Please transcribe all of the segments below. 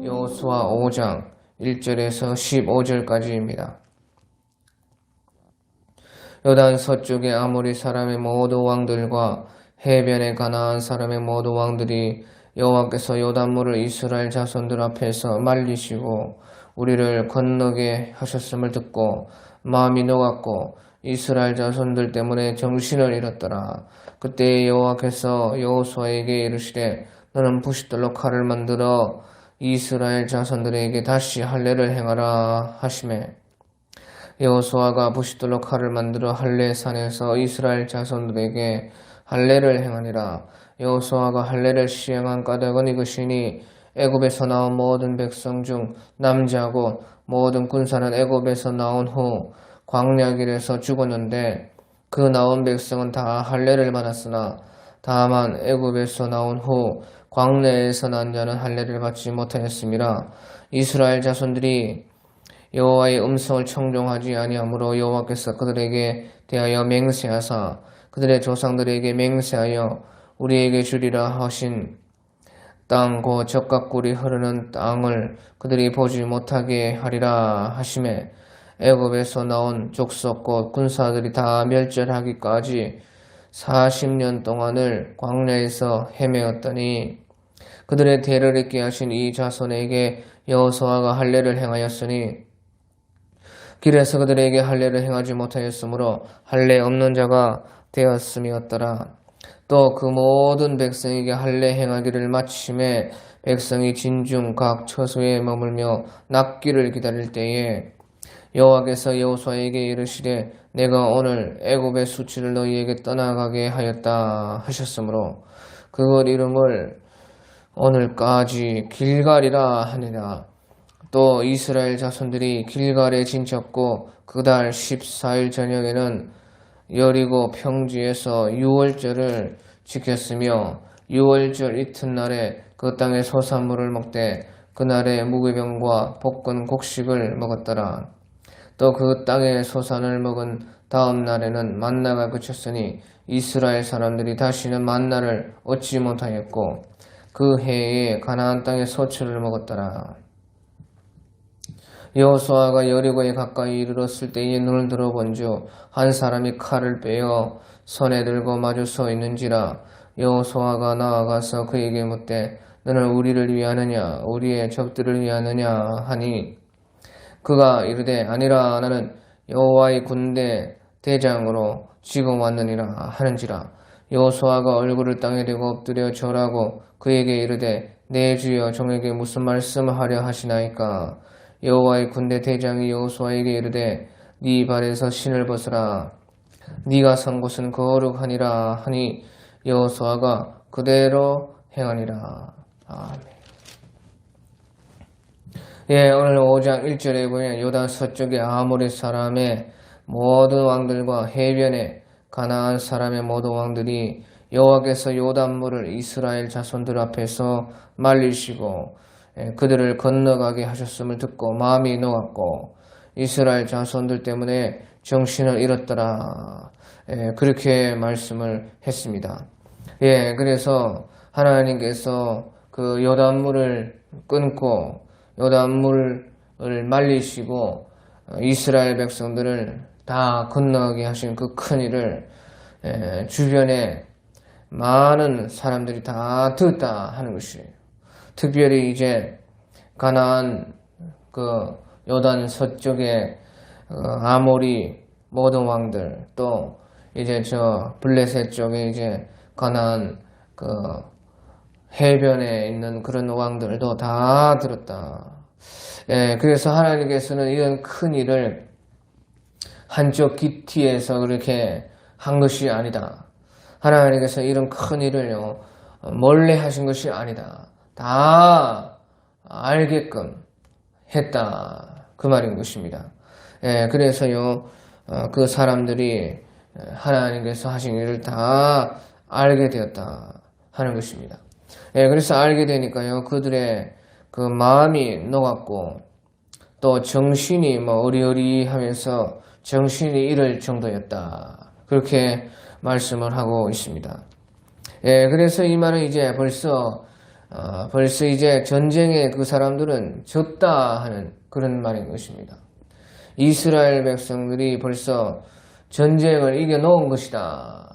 여호수아 5장 1절에서 15절까지입니다. 요단 서쪽의 아모리 사람의 모두 왕들과 해변에 가나안 사람의 모두 왕들이 여호와께서 요단물을 이스라엘 자손들 앞에서 말리시고 우리를 건너게 하셨음을 듣고 마음이 녹았고 이스라엘 자손들 때문에 정신을 잃었더라. 그때 여호와께서 여호수아에게 이르시되 너는 부싯돌로 칼을 만들어 이스라엘 자손들에게 다시 할례를 행하라 하시매 여호수아가 부싯돌로 칼을 만들어 할례 산에서 이스라엘 자손들에게 할례를 행하니라. 여호수아가 할례를 시행한 까닭은 이것이니 애굽에서 나온 모든 백성 중 남자고 모든 군사는 애굽에서 나온 후 광야길에서 죽었는데 그 나온 백성은 다 할례를 받았으나 다만 애굽에서 나온 후 광야에서 난 자는 할례를 받지 못하였음이라. 이스라엘 자손들이 여호와의 음성을 청종하지 아니하므로 여호와께서 그들에게 대하여 맹세하사 그들의 조상들에게 맹세하여 우리에게 주리라 하신 땅 곧 젖과 꿀이 흐르는 땅을 그들이 보지 못하게 하리라 하시매 애굽에서 나온 족속 곧 군사들이 다 멸절하기까지 40년 동안을 광야에서 헤매었더니 그들의 대를 잇게 하신 이 자손에게 여호수아가 할례를 행하였으니 길에서 그들에게 할례를 행하지 못하였으므로 할례 없는 자가 되었음이었더라. 또 그 모든 백성에게 할례 행하기를 마침에 백성이 진중 각 처소에 머물며 낫기를 기다릴 때에 여호와께서 여호수아에게 이르시되 내가 오늘 애굽의 수치를 너희에게 떠나가게 하였다 하셨으므로 그것 이름을 오늘까지 길갈이라 하니라. 또 이스라엘 자손들이 길갈에 진쳤고 그달 14일 저녁에는 여리고 평지에서 유월절을 지켰으며 유월절 이튿날에 그 땅의 소산물을 먹되 그날에 무교병과 볶은 곡식을 먹었더라. 또 그 땅의 소산을 먹은 다음 날에는 만나가 그쳤으니 이스라엘 사람들이 다시는 만나를 얻지 못하였고 그 해에 가나안 땅의 소출을 먹었더라. 여호수아가 여리고에 가까이 이르렀을 때에 눈을 들어본즉 한 사람이 칼을 빼어 손에 들고 마주 서 있는지라. 여호수아가 나아가서 그에게 묻되 너는 우리를 위하느냐 우리의 적들을 위하느냐 하니 그가 이르되 아니라 나는 여호와의 군대 대장으로 지금 왔느니라 하는지라. 여호수아가 얼굴을 땅에 대고 엎드려 절하고 그에게 이르되 내 주여 종에게 무슨 말씀을 하려 하시나이까. 여호와의 군대 대장이 여호수아에게 이르되 네 발에서 신을 벗으라 네가 선 곳은 거룩하니라 하니 여호수아가 그대로 행하니라. 아멘. 오늘 5장 1절에 보면 요단 서쪽의 아모리 사람의 모든 왕들과 해변의 가나안 사람의 모든 왕들이 여호와께서 요단물을 이스라엘 자손들 앞에서 말리시고 그들을 건너가게 하셨음을 듣고 마음이 녹았고 이스라엘 자손들 때문에 정신을 잃었더라. 그렇게 말씀을 했습니다. 그래서 하나님께서 그 요단물을 끊고 요단물을 말리시고 이스라엘 백성들을 다 건너가게 하신 그 큰일을 주변에 많은 사람들이 다 듣다 하는 것이에요. 특별히 이제 가나안 그 요단 서쪽의 아모리 모든 왕들 또 이제 저 블레셋 쪽에 이제 가나안 그 해변에 있는 그런 왕들도 다 들었다. 그래서 하나님께서는 이런 큰 일을 한쪽 기티에서 그렇게 한 것이 아니다. 하나님께서 이런 큰 일을요 몰래 하신 것이 아니다. 다 알게끔 했다. 그 말인 것입니다. 그래서요, 그 사람들이 하나님께서 하신 일을 다 알게 되었다 하는 것입니다. 그래서 알게 되니까요, 그들의 그 마음이 녹았고, 또 정신이 어리어리하면서 정신이 잃을 정도였다. 그렇게 말씀을 하고 있습니다. 그래서 이 말은 이제 벌써 이제 전쟁에 그 사람들은 졌다 하는 그런 말인 것입니다. 이스라엘 백성들이 벌써 전쟁을 이겨놓은 것이다.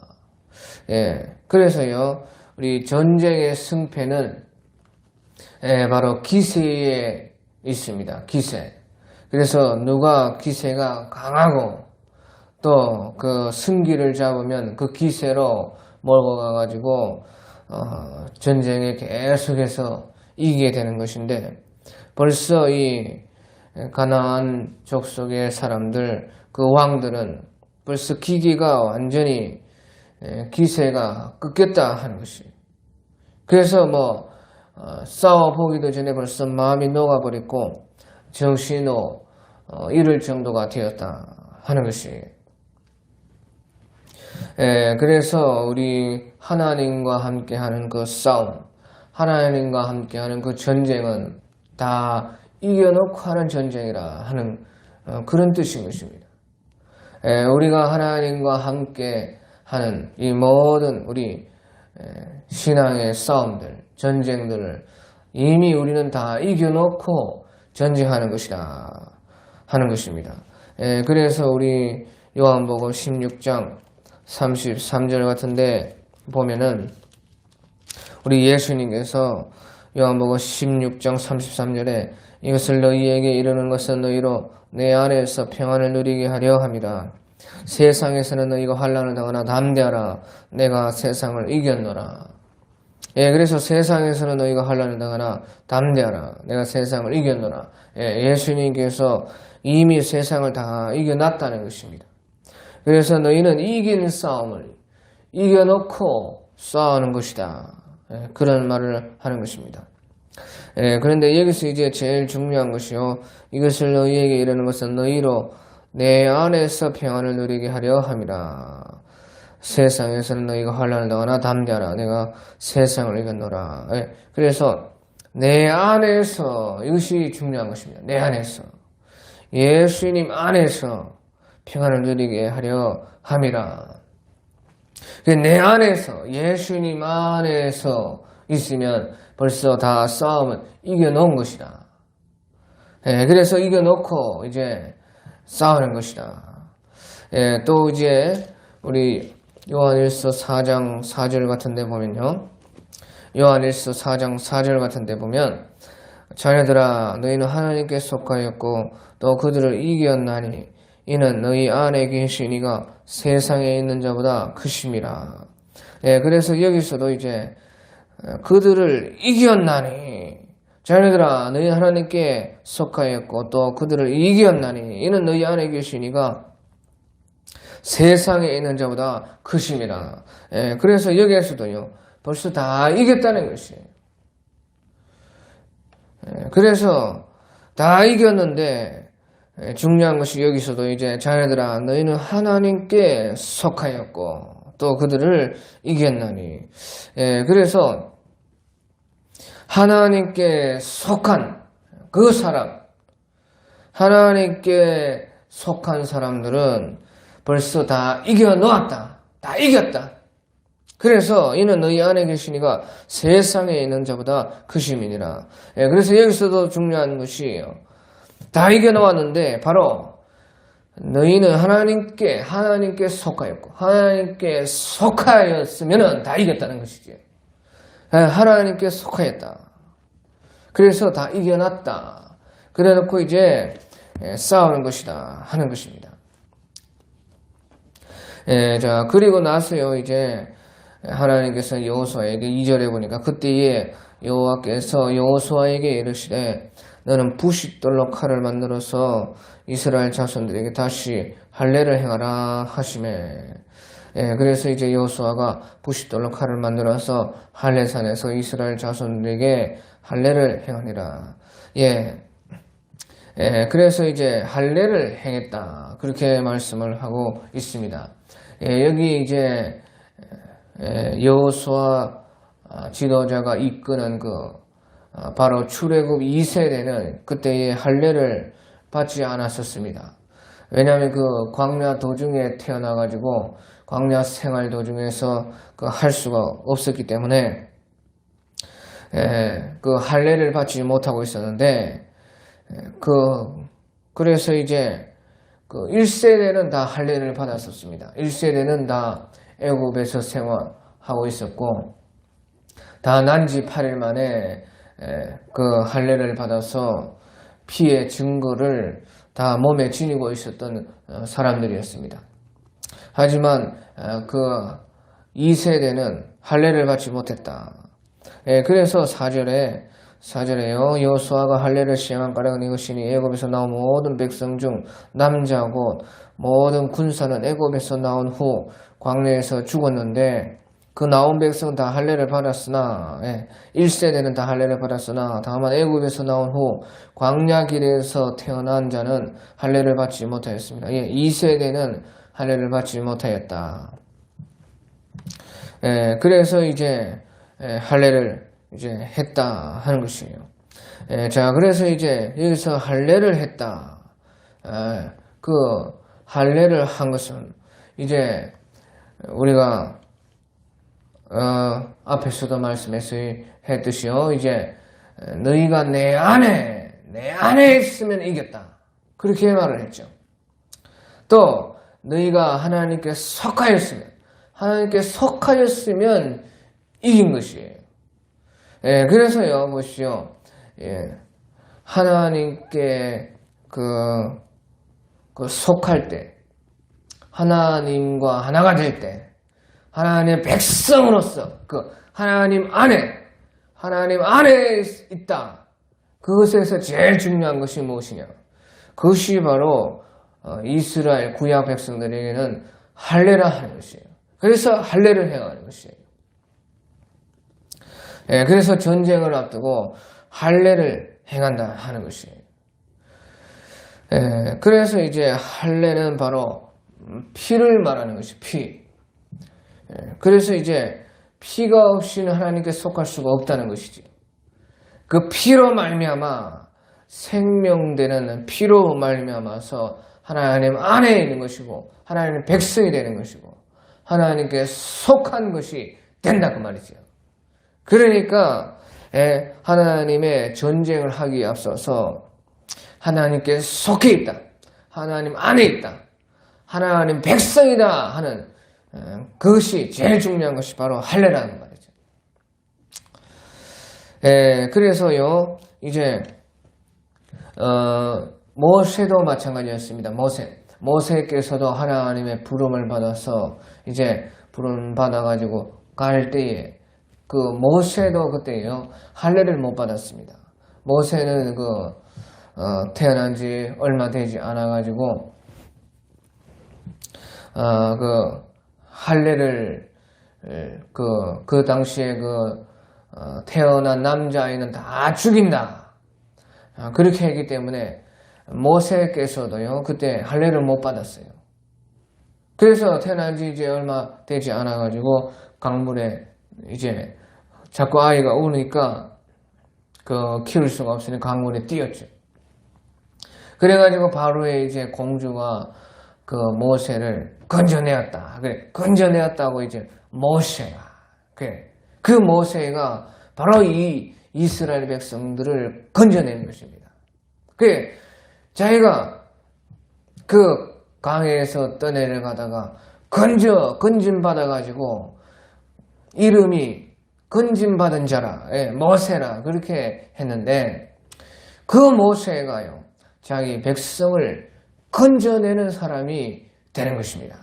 그래서요, 우리 전쟁의 승패는 바로 기세에 있습니다. 기세. 그래서 누가 기세가 강하고 또 그 승기를 잡으면 그 기세로 몰고 가가지고 전쟁에 계속해서 이기게 되는 것인데, 벌써 이 가나안 족속의 사람들, 그 왕들은 벌써 기기가 완전히 기세가 끊겼다 하는 것이. 그래서 싸워보기도 전에 벌써 마음이 녹아버렸고 정신도 잃을 정도가 되었다 하는 것이. 그래서 우리 하나님과 함께하는 그 싸움, 하나님과 함께하는 그 전쟁은 다 이겨놓고 하는 전쟁이라 하는 그런 뜻인 것입니다. 우리가 하나님과 함께하는 이 모든 우리 신앙의 싸움들, 전쟁들을 이미 우리는 다 이겨놓고 전쟁하는 것이다 하는 것입니다. 그래서 우리 요한복음 16장 33절 같은데 보면은 우리 예수님께서 요한복음 16장 33절에 이것을 너희에게 이르는 것은 너희로 내 안에서 평안을 누리게 하려 함이라. 세상에서는 너희가 환난을 당하나 담대하라. 내가 세상을 이겼노라. 그래서 세상에서는 너희가 환난을 당하나 담대하라. 내가 세상을 이겼노라. 예수님께서 이미 세상을 다 이겨놨다는 것입니다. 그래서 너희는 이기는 싸움을 이겨놓고 싸우는 것이다. 그런 말을 하는 것입니다. 그런데 여기서 이제 제일 중요한 것이요, 이것을 너희에게 이르는 것은 너희로 내 안에서 평안을 누리게 하려 함이라. 세상에서는 너희가 환난을 당하나 담대하라. 내가 세상을 이겼노라. 그래서 내 안에서, 이것이 중요한 것입니다. 내 안에서, 예수님 안에서 평안을 누리게 하려 함이라. 내 안에서, 예수님 안에서 있으면 벌써 다 싸움은 이겨놓은 것이다. 그래서 이겨놓고 이제 싸우는 것이다. 또 이제 우리 요한일서 4장 4절 같은 데 보면요, 요한일서 4장 4절 같은 데 보면, 자녀들아 너희는 하나님께 속하였고 또 그들을 이겼나니 이는 너희 안에 계신 이가 세상에 있는 자보다 크심이라. 그래서 여기서도 이제 그들을 이겼나니, 자녀들아 너희 하나님께 속하였고 또 그들을 이겼나니 이는 너희 안에 계신 이가 세상에 있는 자보다 크심이라. 그래서 여기에서도요 벌써 다 이겼다는 것이에요. 그래서 다 이겼는데 중요한 것이 여기서도 이제 자녀들아 너희는 하나님께 속하였고 또 그들을 이겼나니. 그래서 하나님께 속한 그 사람, 하나님께 속한 사람들은 벌써 다 이겨놓았다. 다 이겼다. 그래서 이는 너희 안에 계시니가 세상에 있는 자보다 크심이니라. 그래서 여기서도 중요한 것이 다 이겨놓았는데 바로 너희는 하나님께 속하였고 하나님께 속하였으면 다 이겼다는 것이지. 하나님께 속하였다. 그래서 다 이겨놨다. 그래놓고 이제 싸우는 것이다 하는 것입니다. 자, 그리고 나서요 이제 하나님께서 여호수아에게 2절에 보니까 그때에 여호와께서 여호수아에게 이르시되 너는 부싯돌로 칼을 만들어서 이스라엘 자손들에게 다시 할례를 행하라 하시매. 그래서 이제 여호수아가 부싯돌로 칼을 만들어서 할례산에서 이스라엘 자손들에게 할례를 행하니라. 그래서 이제 할례를 행했다. 그렇게 말씀을 하고 있습니다. 여기 이제 여호수아 지도자가 이끄는 바로 출애굽 2세대는 그때의 할례를 받지 않았었습니다. 왜냐하면 그 광야 도중에 태어나가지고 광야 생활 도중에서 할 수가 없었기 때문에 그 할례를 받지 못하고 있었는데 그래서 이제 1세대는 다 할례를 받았었습니다. 1세대는 다 애굽에서 생활하고 있었고 다 난지 8일 만에 그 할례를 받아서 피의 증거를 다 몸에 지니고 있었던 사람들이었습니다. 하지만 그 2세대는 할례를 받지 못했다. 그래서 4절에요. 여호수아가 할례를 시행한 까닭은 이것이니 애굽에서 나온 모든 백성 중 남자 곧 모든 군사는 애굽에서 나온 후 광야에서 죽었는데 그 나온 백성은 다 할례를 받았으나 1세대는 다 할례를 받았으나 다만 애굽에서 나온 후 광야 길에서 태어난 자는 할례를 받지 못하였습니다. 2세대는 할례를 받지 못하였다. 그래서 이제 할례를 이제 했다 하는 것이에요. 자, 그래서 이제 여기서 할례를 했다. 그 할례를 한 것은 이제 우리가 앞에서도 말씀했듯이요. 이제 너희가 내 안에 있으면 이겼다. 그렇게 말을 했죠. 또 너희가 하나님께 속하였으면 이긴 것이에요. 그래서요, 보시오. 하나님께 속할 때, 하나님과 하나가 될 때, 하나님의 백성으로서 하나님 안에 있다. 그것에서 제일 중요한 것이 무엇이냐? 그것이 바로 이스라엘 구약 백성들에게는 할례라 하는 것이에요. 그래서 할례를 행하는 것이에요. 그래서 전쟁을 앞두고 할례를 행한다 하는 것이에요. 그래서 이제 할례는 바로 피를 말하는 것이 피. 그래서 이제 피가 없이는 하나님께 속할 수가 없다는 것이지. 그 피로 말미암아 생명되는 피로 말미암아서 하나님 안에 있는 것이고 하나님의 백성이 되는 것이고 하나님께 속한 것이 된다 그 말이죠. 그러니까 하나님의 전쟁을 하기에 앞서서 하나님께 속해 있다. 하나님 안에 있다. 하나님 백성이다 하는 그것이 제일 중요한 것이 바로 할례라는 말이죠. 그래서요 이제 모세도 마찬가지였습니다. 모세께서도 하나님의 부름을 받아서 이제 부름 받아가지고 갈 때에 모세도 그때요 할례를 못 받았습니다. 모세는 태어난 지 얼마 되지 않아가지고 할례를 그 당시에 태어난 남자아이는 다 죽인다. 그렇게 했기 때문에 모세께서도요 그때 할례를 못 받았어요. 그래서 태어난 지 이제 얼마 되지 않아가지고 강물에 이제 자꾸 아이가 우니까 키울 수가 없으니 강물에 뛰었죠. 그래가지고 바로의 이제 공주가 모세를 건져내었다. 그래, 건져내었다고 이제 모세가 그 모세가 바로 이 이스라엘 백성들을 건져낸 것입니다. 자기가 강에서 떠내려가다가 건짐받아가지고 이름이 건짐받은 자라, 모세라 그렇게 했는데 그 모세가요 자기 백성을 건져내는 사람이 되는 것입니다.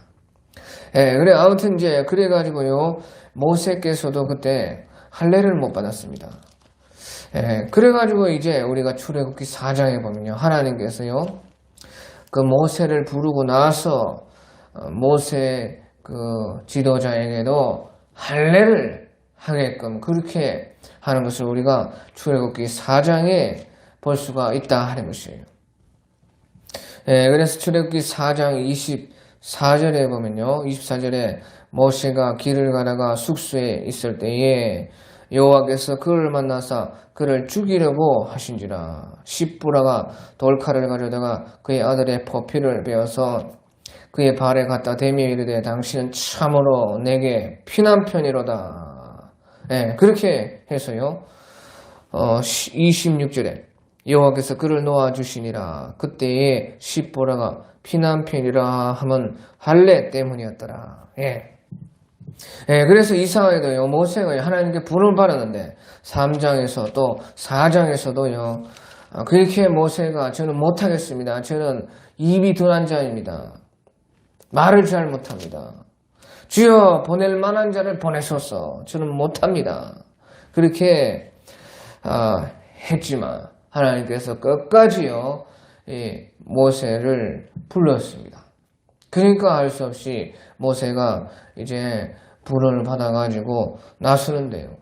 그래 아무튼 이제 그래가지고요 모세께서도 그때 할례를 못 받았습니다. 그래가지고 이제 우리가 출애굽기 4장에 보면요 하나님께서요 모세를 부르고 나서 모세 지도자에게도 할례를 하게끔 그렇게 하는 것을 우리가 출애굽기 4장에 볼 수가 있다 하는 것이에요. 그래서 출애굽기 4장 24절에 보면요. 24절에 모세가 길을 가다가 숙소에 있을 때에 여호와께서 그를 만나사 그를 죽이려고 하신지라. 십부라가 돌칼을 가져다가 그의 아들의 포피를 베어서 그의 발에 갖다 대며 이르되 당신은 참으로 내게 피난편이로다. 그렇게 해서요. 26절에 여호와께서 그를 놓아주시니라. 그때에 십보라가 피난편이라 함은 할례 때문이었더라. 그래서 이사야도요, 모세가 하나님께 부름을 받았는데 3장에서 또 4장에서도요, 그렇게 모세가 저는 못하겠습니다. 저는 입이 둔한 자입니다. 말을 잘 못합니다. 주여 보낼 만한 자를 보내소서. 저는 못합니다. 그렇게 했지만 하나님께서 끝까지요 모세를 불렀습니다. 그러니까 할 수 없이 모세가 이제 부름을 받아가지고 나서는데요.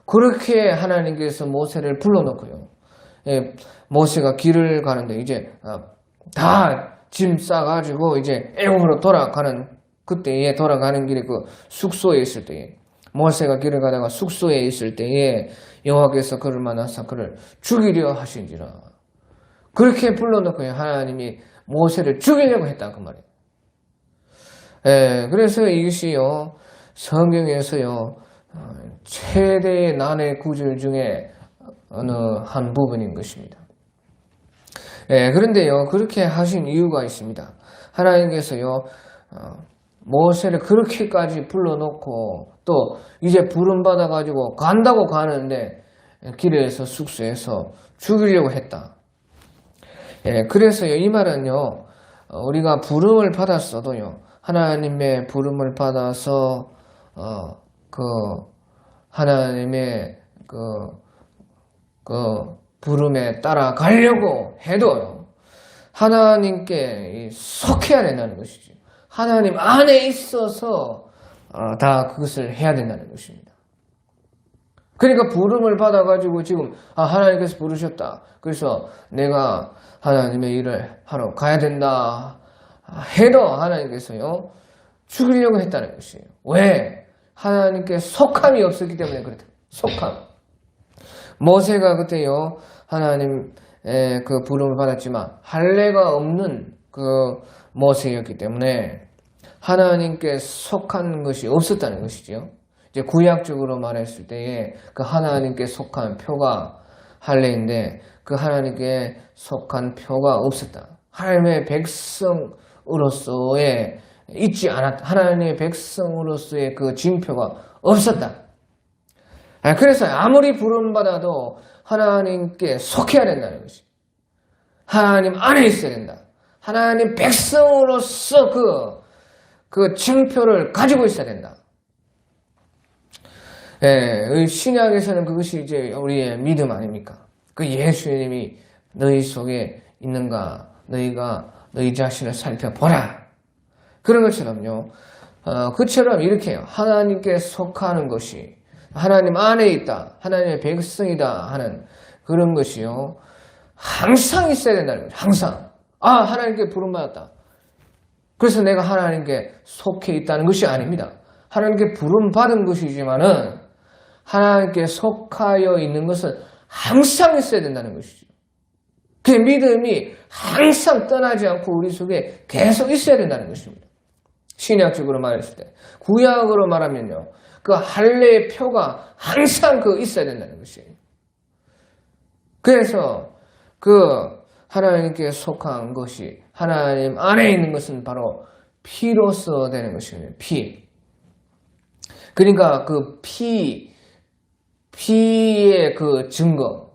그렇게 하나님께서 모세를 불러놓고요. 모세가 길을 가는데 이제 다 짐 싸가지고 이제 애굽으로 돌아가는 그때에 돌아가는 길에 그 숙소에 있을 때에 모세가 길을 가다가 숙소에 있을 때에 여호와께서 그를 만나서 그를 죽이려 하신지라. 그렇게 불러놓고 하나님이 모세를 죽이려고 했다 그 말이에요. 그래서 이것이요 성경에서요 최대의 난의 구절 중에 어느 한 부분인 것입니다. 그런데요 그렇게 하신 이유가 있습니다. 하나님께서요 모세를 그렇게까지 불러놓고 또 이제 부름 받아가지고 간다고 가는데 길에서 숙소에서 죽이려고 했다. 그래서요 이 말은요 우리가 부름을 받았어도요 하나님의 부름을 받아서 하나님의 부름에 따라가려고 해도요 하나님께 속해야 된다는 것이죠. 하나님 안에 있어서 다 그것을 해야 된다는 것입니다. 그러니까 부름을 받아가지고 지금 하나님께서 부르셨다. 그래서 내가 하나님의 일을 하러 가야 된다 해도 하나님께서요 죽이려고 했다는 것이에요. 왜? 하나님께 속함이 없었기 때문에 그렇다. 속함. 모세가 그때요 하나님의 그 부름을 받았지만 할례가 없는 그 모세였기 때문에 하나님께 속한 것이 없었다는 것이죠. 이제 구약적으로 말했을 때에 그 하나님께 속한 표가 할례인데 그 하나님께 속한 표가 없었다. 하나님의 백성으로서의 있지 않았다. 하나님의 백성으로서의 그 징표가 없었다. 그래서 아무리 부름받아도 하나님께 속해야 된다는 것이. 하나님 안에 있어야 된다. 하나님 백성으로서 그 징표를 가지고 있어야 된다. 신약에서는 그것이 이제 우리의 믿음 아닙니까? 그 예수님이 너희 속에 있는가? 너희가 너희 자신을 살펴보라. 그런 것처럼요. 그처럼 이렇게 하나님께 속하는 것이 하나님 안에 있다. 하나님의 백성이다 하는 그런 것이요. 항상 있어야 된다는 거죠. 항상. 하나님께 부름받았다. 그래서 내가 하나님께 속해 있다는 것이 아닙니다. 하나님께 부름받은 것이지만은 하나님께 속하여 있는 것은 항상 있어야 된다는 것이죠. 그 믿음이 항상 떠나지 않고 우리 속에 계속 있어야 된다는 것입니다. 신약적으로 말했을 때. 구약으로 말하면요. 그 할례의 표가 항상 있어야 된다는 것이에요. 그래서 하나님께 속한 것이 하나님 안에 있는 것은 바로 피로서 되는 것입니다. 피. 그러니까 피의 증거,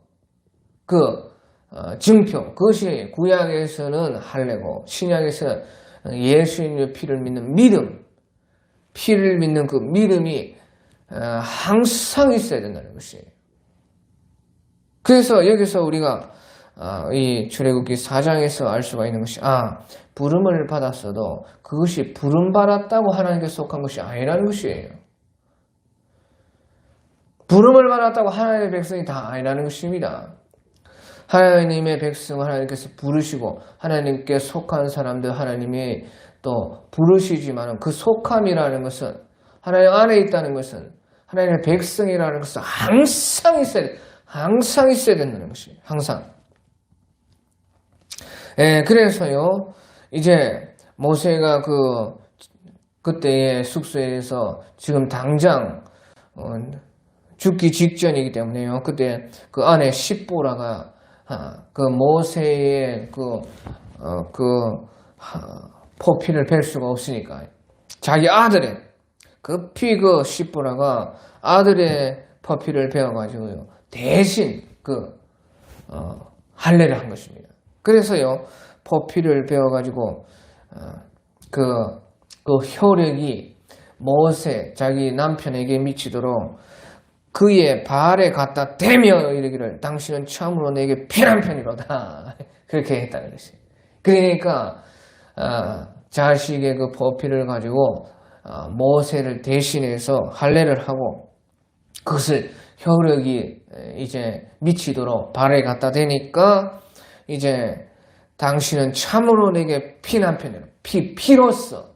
증표, 그것이 구약에서는 할례고 신약에서는 예수님의 피를 믿는 믿음, 피를 믿는 그 믿음이 항상 있어야 된다는 것이에요. 그래서 여기서 우리가 이 출애굽기 4장에서 알 수가 있는 것이 부름을 받았어도 그것이 부름받았다고 하나님께 속한 것이 아니라는 것이에요. 부름을 받았다고 하나님의 백성이 다 아니라는 것입니다. 하나님의 백성을 하나님께서 부르시고 하나님께 속한 사람들 하나님이 또 부르시지만 그 속함이라는 것은 하나님 안에 있다는 것은 하나님의 백성이라는 것은 항상 있어야 된다는 것이에요. 항상. 그래서요, 이제 모세가 그때의 숙소에서 지금 당장 죽기 직전이기 때문에요. 그때 그 안에 십보라가 그 모세의 포피를 뵐 수가 없으니까 자기 아들의 급히 십보라가 아들의 포피를 베어가지고요 대신 할례를 한 것입니다. 그래서요 포피를 베어가지고 그 혈액이 모세 자기 남편에게 미치도록 그의 발에 갖다 대며 이르기를 당신은 참으로 내게 피난편이로다. 그렇게 했다는 것이에요. 그러니까 자식의 그 포피를 가지고 모세를 대신해서 할례를 하고 그것을 혈액이 이제 미치도록 발에 갖다 대니까 이제 당신은 참으로 내게 피난편이로 피로써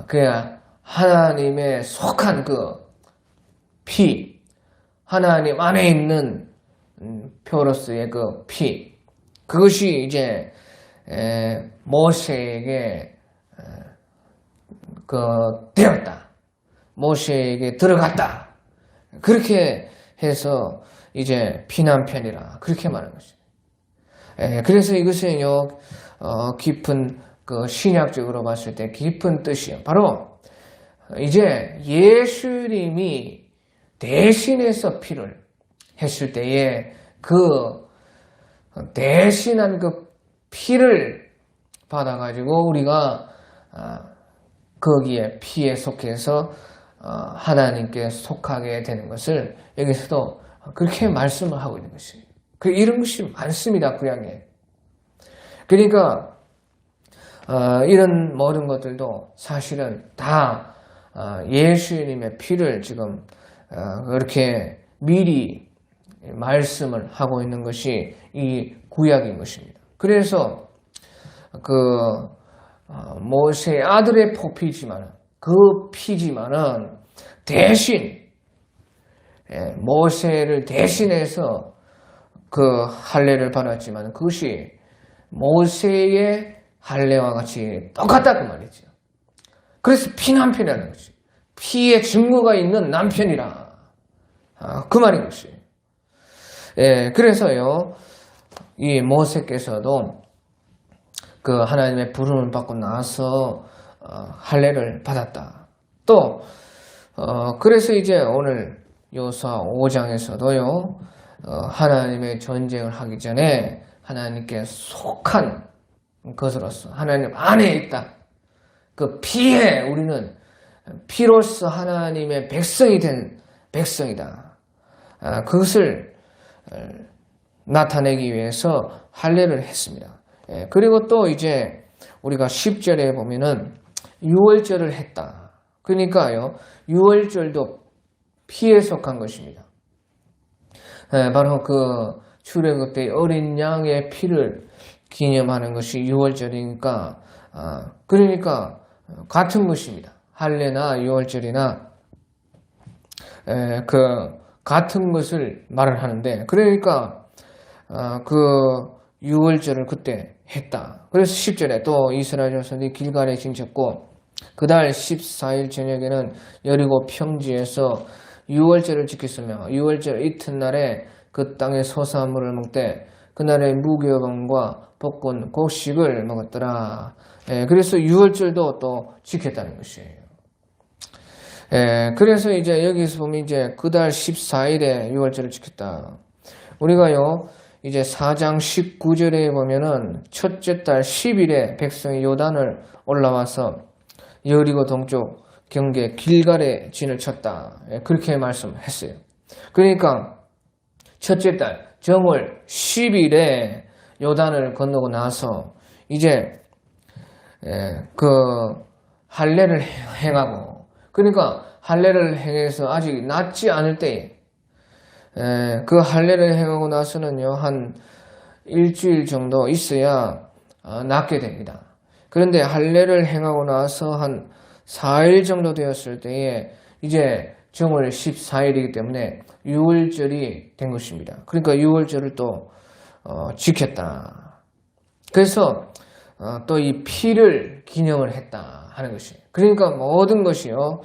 그야 하나님의 속한 피, 하나님 안에 있는 표로서의 피, 그것이 이제 모세에게 되었다. 모세에게 들어갔다. 그렇게 해서 이제 피난편이라 그렇게 말하는 것이죠. 그래서 이것은요 깊은 신약적으로 봤을 때 깊은 뜻이에요. 바로 이제 예수님이 대신해서 피를 했을 때에 대신한 피를 받아가지고 우리가 거기에 피에 속해서 하나님께 속하게 되는 것을 여기서도 그렇게 말씀을 하고 있는 것이에요. 이런 것이 많습니다. 구약에. 그러니까 이런 모든 것들도 사실은 다 예수님의 피를 지금 그렇게 미리 말씀을 하고 있는 것이 이 구약인 것입니다. 그래서 모세의 아들의 포피지만 그 피지만은 대신 모세를 대신해서 할례를 받았지만 그것이 모세의 할례와 같이 똑같다 그 말이죠. 그래서 피난편이라는 거지. 피의 증거가 있는 남편이라 그 말인 것이에요. 그래서요 이 모세께서도 하나님의 부름을 받고 나서 할례를 받았다. 또 그래서 이제 오늘 요수아 5장에서도요 하나님의 전쟁을 하기 전에 하나님께 속한 것으로서 하나님 안에 있다. 피에 우리는 피로서 하나님의 백성이 된 백성이다. 그것을 나타내기 위해서 할례를 했습니다. 그리고 또 이제 우리가 10절에 보면은 유월절을 했다. 그러니까요 유월절도 피에 속한 것입니다. 바로 출애굽 때 어린 양의 피를 기념하는 것이 유월절이니까 그러니까 같은 것입니다. 할례나 유월절이나 같은 것을 말을 하는데 그러니까 유월절을 그때 했다. 그래서 10절에 또 이스라엘 자손이 길갈에 진쳤고 그달 14일 저녁에는 여리고 평지에서 유월절을 지켰으며 유월절 이튿날에 그 땅의 소사물을 먹되 그날의 무교병과 볶은 곡식을 먹었더라. 그래서 유월절도 또 지켰다는 것이에요. 그래서 이제 여기서 보면 이제 그달 14일에 유월절을 지켰다. 우리가요 이제 4장 19절에 보면은 첫째 달 10일에 백성이 요단을 올라와서 여리고 동쪽 경계 길갈에 진을 쳤다. 그렇게 말씀했어요. 그러니까 첫째 달 정월 10일에 요단을 건너고 나서 이제 할례를 행하고 그러니까 할례를 행해서 아직 낫지 않을 때에 그 할례를 행하고 나서는요, 한 일주일 정도 있어야 낫게 됩니다. 그런데 할례를 행하고 나서 한 4일 정도 되었을 때에 이제 정월 14일이기 때문에 유월절이 된 것입니다. 그러니까 유월절을 또 지켰다. 그래서 또 이 피를 기념을 했다 하는 것이에요. 그러니까 모든 것이요,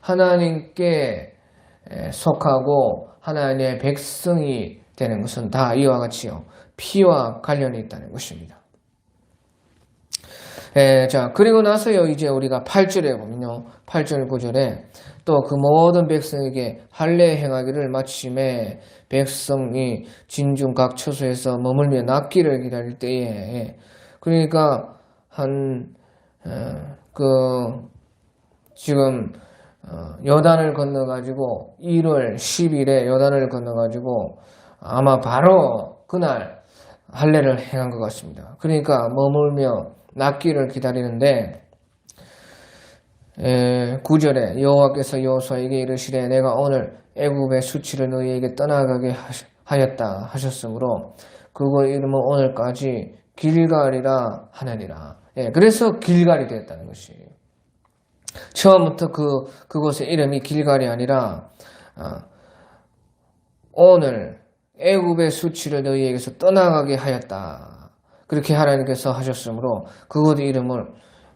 하나님께 속하고 하나님의 백성이 되는 것은 다 이와 같이요, 피와 관련이 있다는 것입니다. 자, 그리고 나서요, 이제 우리가 8절에 보면요, 8절 9절에 또 그 모든 백성에게 할례 행하기를 마침에 백성이 진중 각 처소에서 머물며 낫기를 기다릴 때에, 그러니까 지금 요단을 건너가지고 1월 10일에 요단을 건너가지고 아마 바로 그날 할례를 행한 것 같습니다. 그러니까 머물며 낫기를 기다리는데 9절에 여호와께서 여호수아에게 이르시되 내가 오늘 애굽의 수치를 너희에게 떠나가게 하였다 하셨으므로 그거 이름은 오늘까지 길갈이라 하느니라. 그래서 길갈이 되었다는 것이에요. 처음부터 그곳의 이름이 길갈이 아니라 오늘 애굽의 수치를 너희에게서 떠나가게 하였다. 그렇게 하나님께서 하셨으므로 그곳 이름을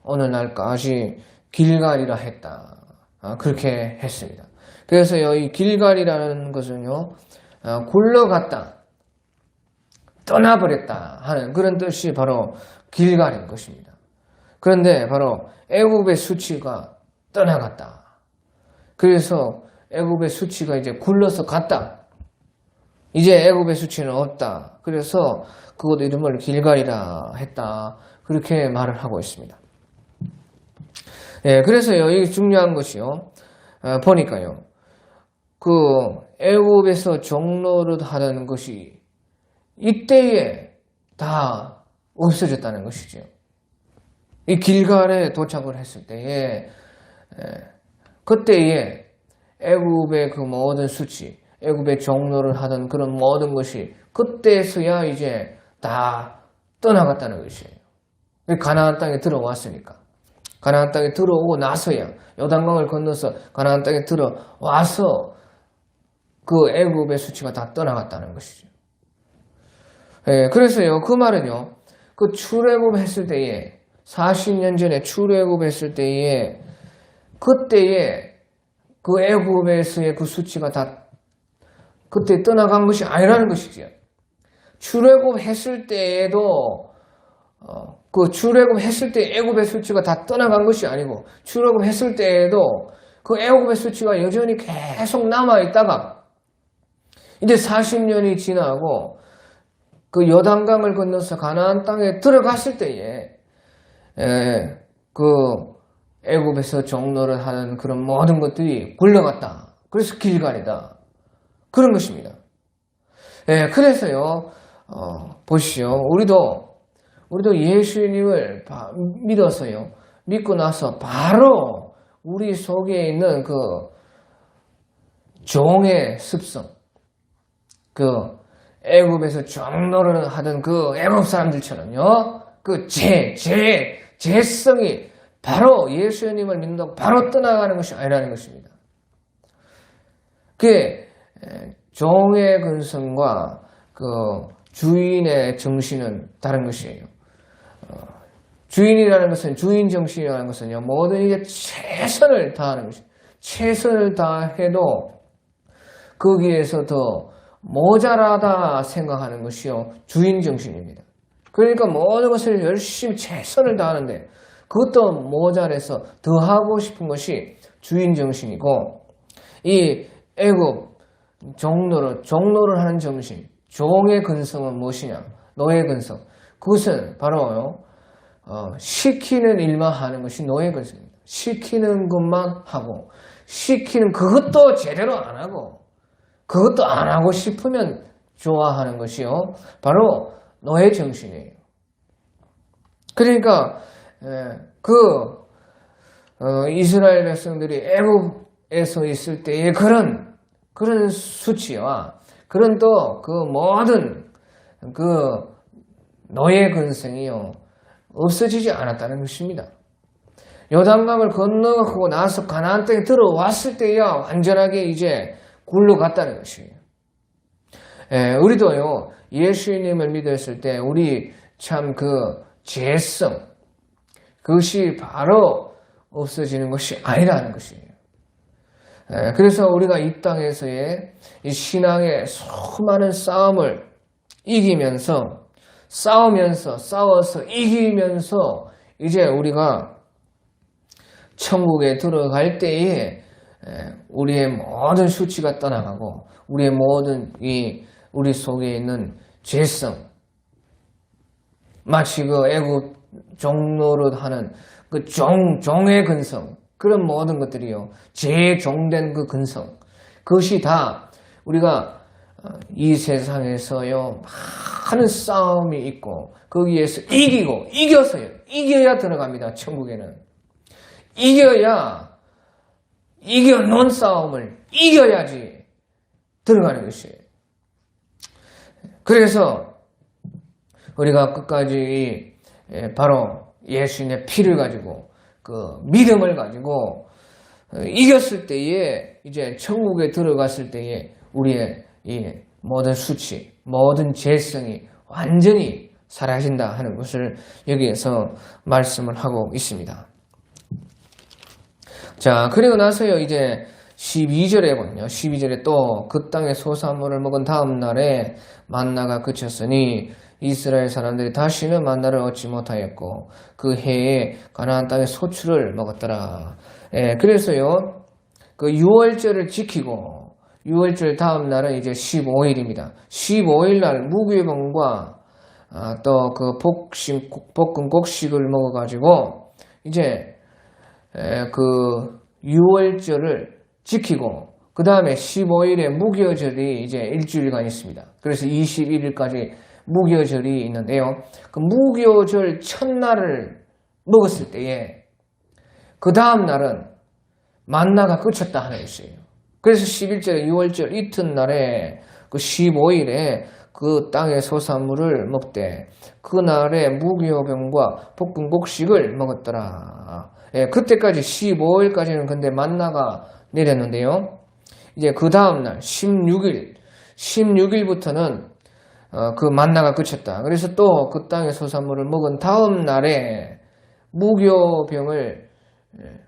오늘날까지 길갈이라 했다. 그렇게 했습니다. 그래서 이 길갈이라는 것은요, 굴러갔다, 떠나버렸다 하는 그런 뜻이 바로 길갈인 것입니다. 그런데 바로 애굽의 수치가 떠나갔다. 그래서 애굽의 수치가 이제 굴러서 갔다. 이제 애굽의 수치는 없다. 그래서 그곳 이름을 길갈이라 했다. 그렇게 말을 하고 있습니다. 그래서요, 이게 중요한 것이요, 보니까요, 그 애굽에서 종로를 하는 것이 이때에 다 없어졌다는 것이죠. 이 길갈에 도착을 했을 때에, 그때에 애굽의 그 모든 수치, 애굽의 종로를 하던 그런 모든 것이 그때서야 이제 다 떠나갔다는 것이에요. 가나안 땅에 들어왔으니까. 가나안 땅에 들어오고 나서야, 요단강을 건너서 가나안 땅에 들어와서 그 애굽의 수치가 다 떠나갔다는 것이죠. 그래서요, 그 말은요, 그 출애굽 했을 때에, 40년 전에 출애굽 했을 때에, 그때에 그 애굽에서의 그 수치가 다 그때 떠나간 것이 아니라는 것이지요. 출애굽 했을 때에도 그 출애굽 했을 때 애굽의 수치가 다 떠나간 것이 아니고, 출애굽 했을 때에도 그 애굽의 수치가 여전히 계속 남아 있다가 이제 40년이 지나고 그 요단강을 건너서 가나안 땅에 들어갔을 때에 그 애굽에서 종로를 하는 그런 모든 것들이 굴러갔다. 그래서 길갈이다. 그런 것입니다. 그래서요, 보시오. 우리도 예수님을 믿어서요, 믿고 나서 바로 우리 속에 있는 그 종의 습성, 그 애굽에서 종노릇을 하던 그 애굽 사람들처럼요, 그 죄성이 바로 예수님을 믿는다고 바로 떠나가는 것이 아니라는 것입니다. 그 종의 근성과 그 주인의 정신은 다른 것이에요. 주인이라는 것은, 주인 정신이라는 것은요, 모든 이제 최선을 다하는 것입니다. 최선을 다해도 거기에서 더 모자라다 생각하는 것이요, 주인 정신입니다. 그러니까 모든 것을 열심히 최선을 다하는데 그것도 모자라서 더 하고 싶은 것이 주인 정신이고, 이 애굽 종로를 하는 정신, 종의 근성은 무엇이냐? 노예 근성. 그것은 바로 시키는 일만 하는 것이 노예 근성입니다. 시키는 것만 하고, 시키는 그것도 제대로 안 하고, 그것도 안 하고 싶으면 좋아하는 것이요, 바로 노예 정신이에요. 그러니까 이스라엘 백성들이 애굽에서 있을 때의 그런 수치와 그런 또 그 모든 그 노예 근성이요 없어지지 않았다는 것입니다. 요단강을 건너고 나서 가나안 땅에 들어왔을 때야 완전하게 이제 굴러갔다는 것이에요. 우리도요 예수님을 믿었을 때 우리 참 그 죄성 그것이 바로 없어지는 것이 아니라는 것이에요. 그래서 우리가 이 땅에서의 이 신앙의 수많은 싸움을 이기면서 싸워서 이기면서 이제 우리가 천국에 들어갈 때에 우리의 모든 수치가 떠나가고 우리의 모든 우리 속에 있는 죄성 마치 그 애굽 종노릇 하는 그 종의 근성 그런 모든 것들이요 재종된 그 근성 그것이 다 우리가 이 세상에서요 많은 싸움이 있고 거기에서 이겨야 들어갑니다. 천국에는 이겨놓은 싸움을 이겨야지 들어가는 것이에요. 그래서 우리가 끝까지 바로 예수님의 피를 가지고 그 믿음을 가지고 이겼을 때에 이제 천국에 들어갔을 때에 우리의 이 모든 수치, 모든 죄성이 완전히 사라진다 하는 것을 여기에서 말씀을 하고 있습니다. 자, 그리고 나서요, 이제 12절에 보면요. 12절에 또 그 땅의 소산물을 먹은 다음 날에 만나가 그쳤으니 이스라엘 사람들이 다시는 만나를 얻지 못하였고 그 해에 가나안 땅의 소출을 먹었더라. 그래서요, 그 6월절을 지키고 6월절 다음 날은 이제 15일입니다. 15일 날 무교병과 또 그 볶은 곡식을 먹어가지고 이제 그 6월절을 지키고 그 다음에 15일에 무교절이 이제 일주일간 있습니다. 그래서 21일까지 무교절이 있는데요. 그 무교절 첫날을 먹었을 때에 그 다음 날은 만나가 그쳤다 하는 것이에요. 그래서 11절에 6월절 이튿날에 그 15일에 그 땅의 소산물을 먹되 그날에 무교병과 볶은 곡식을 먹었더라. 그때까지 15일까지는 근데 만나가 내렸는데요. 이제 그 다음날 16일부터는 그 만나가 그쳤다. 그래서 또 그 땅의 소산물을 먹은 다음 날에